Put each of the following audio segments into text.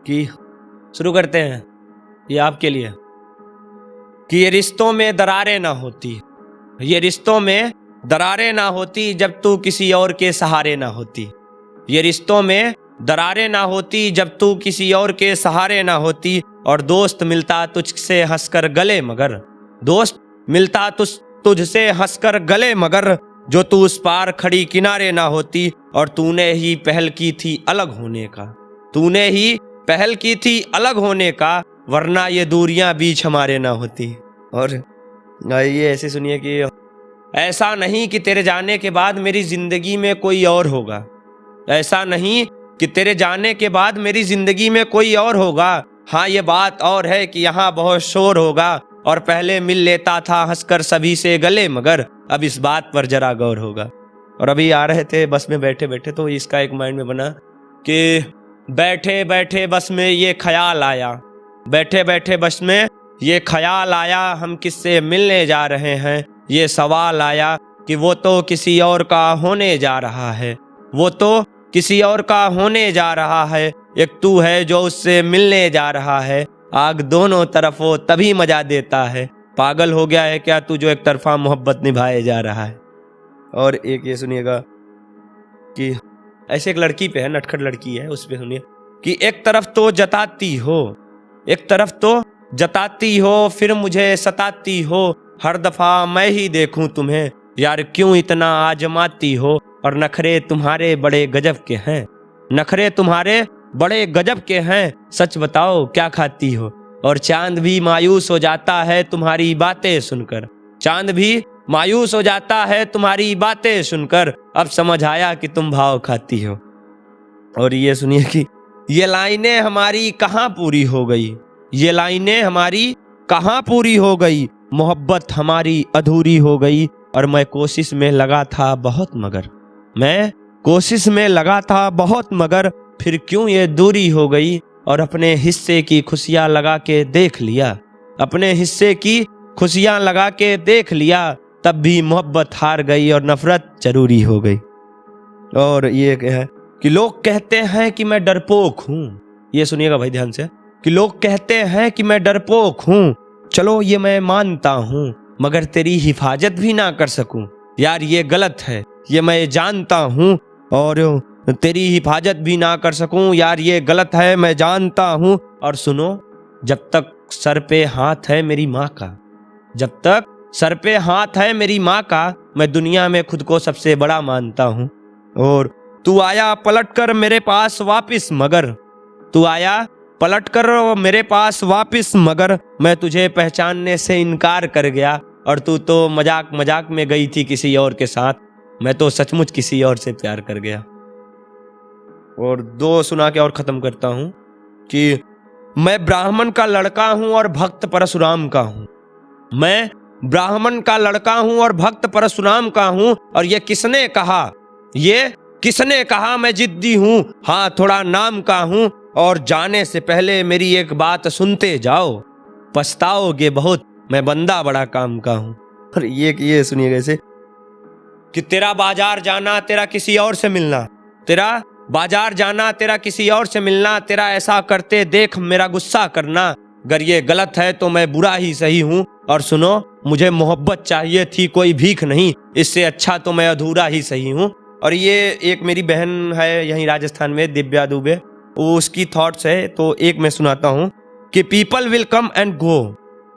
कि शुरू करते हैं, ये आपके लिए, कि ये रिश्तों में दरारें ना होती, ये रिश्तों में दरारें ना होती जब तू किसी और के सहारे ना होती। ये रिश्तों में दरारें ना होती जब तू किसी और के सहारे ना होती। और दोस्त मिलता तुझसे हंसकर गले मगर, दोस्त मिलता तुझसे हंसकर गले मगर, जो तू उस पार खड़ी किनारे ना होती। और तूने ही पहल की थी अलग होने का, तूने ही पहल की थी अलग होने का, वरना ये दूरियां बीच हमारे ना होती। और ये ऐसे सुनिए कि ऐसा नहीं कि तेरे जाने के बाद मेरी जिंदगी में कोई और होगा, ऐसा नहीं कि तेरे जाने के बाद मेरी जिंदगी में कोई और होगा। हाँ ये बात और है कि यहाँ बहुत शोर होगा, और पहले मिल लेता था हंसकर सभी से गले मगर, अब इस बात पर जरा गौर होगा। और अभी आ रहे थे बस में बैठे बैठे तो इसका एक माइंड में बना कि बैठे बैठे बस में ये ख्याल आया, बैठे बैठे बस में ये ख्याल आया, हम किससे मिलने जा रहे हैं। ये सवाल आया कि वो तो किसी और का होने जा रहा है, वो तो किसी और का होने जा रहा है। एक तू है जो उससे मिलने जा रहा है, आग दोनों तरफ हो तभी मजा देता है। पागल हो गया है क्या तू जो एक तरफा मोहब्बत निभाए जा रहा है। और एक ये सुनिएगा कि ऐसे एक लड़की पे है, नटखट लड़की है, उस पे सुनिए कि एक तरफ तो जताती हो, एक तरफ तो जताती हो, फिर मुझे सताती हो, हर दफा मैं ही देखूं तुम्हें, यार क्यों इतना आजमाती हो। और नखरे तुम्हारे बड़े गजब के हैं, नखरे तुम्हारे बड़े गजब के हैं, सच बताओ क्या खाती हो। और चांद भी मायूस हो जाता है तुम्हारी बातें सुनकर, चांद भी मायूस हो जाता है तुम्हारी बातें सुनकर, अब समझ आया कि तुम भाव खाती हो। और ये सुनिए कि ये लाइनें हमारी कहाँ पूरी हो गई, ये लाइनें हमारी कहाँ पूरी हो गई, मोहब्बत हमारी अधूरी हो गई। और मैं कोशिश में लगा था बहुत मगर, मैं कोशिश में लगा था बहुत मगर, फिर क्यों ये दूरी हो गई। और अपने हिस्से की खुशियां लगा के देख लिया, अपने हिस्से की खुशियां लगा के देख लिया, तब भी मोहब्बत हार गई और नफरत जरूरी हो गई। और ये है कि लोग कहते हैं कि मैं डरपोक हूँ, ये सुनिएगा भाई ध्यान से, कि लोग कहते हैं कि मैं डरपोक हूँ, चलो ये मैं मानता हूँ, मगर तेरी हिफाजत भी ना कर सकूं, यार ये गलत है, ये मैं जानता हूँ। और तेरी हिफाजत भी ना कर सकूं, यार ये गलत है, मैं जानता हूँ। और सुनो, जब तक सर पे हाथ है मेरी माँ का, जब तक सर पे हाथ है मेरी माँ का, मैं दुनिया में खुद को सबसे बड़ा मानता हूँ। और तू आया पलट कर मेरे पास वापिस मगर, तू आया पलट कर मेरे पास वापिस मगर, मैं तुझे पहचानने से इनकार कर गया। और तू तो मजाक मजाक में गई थी किसी और के साथ, मैं तो सचमुच किसी और से प्यार कर गया। और दो सुना के और खत्म करता हूं कि मैं ब्राह्मण का लड़का हूं और भक्त परशुराम का हूं, मैं ब्राह्मण का लड़का हूं और भक्त परशुराम का हूं। और ये किसने कहा, ये किसने कहा मैं जिद्दी हूं, हाँ थोड़ा नाम का हूं। और जाने से पहले मेरी एक बात सुनते जाओ, पछताओगे बहुत, मैं बंदा बड़ा काम का हूं। और ये सुनिएगा ऐसे कि तेरा बाजार जाना तेरा किसी और से मिलना, तेरा बाजार जाना तेरा किसी और से मिलना, तेरा ऐसा करते देख मेरा गुस्सा करना, अगर ये गलत है तो मैं बुरा ही सही हूँ। और सुनो, मुझे मोहब्बत चाहिए थी कोई भीख नहीं, इससे अच्छा तो मैं अधूरा ही सही हूँ। और ये एक मेरी बहन है यहीं राजस्थान में, दिव्या दुबे, वो उसकी थॉट्स है, तो एक मैं सुनाता हूँ कि people will come and go,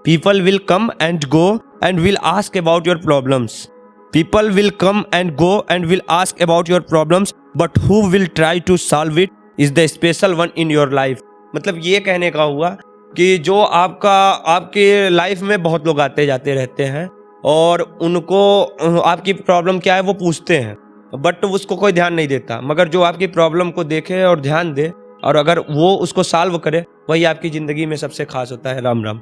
people will come and go and will ask about your problems, people will come and go and will ask about your problems, but who will try to solve it is the special one in your life. मतलब ये कहने का हुआ कि जो आपके life में बहुत लोग आते जाते रहते हैं और उनको आपकी प्रॉब्लम क्या है वो पूछते हैं, बट उसको कोई ध्यान नहीं देता, मगर जो आपकी प्रॉब्लम को देखे और ध्यान दे और अगर वो उसको सॉल्व करे, वही आपकी जिंदगी में सबसे खास होता है। राम राम।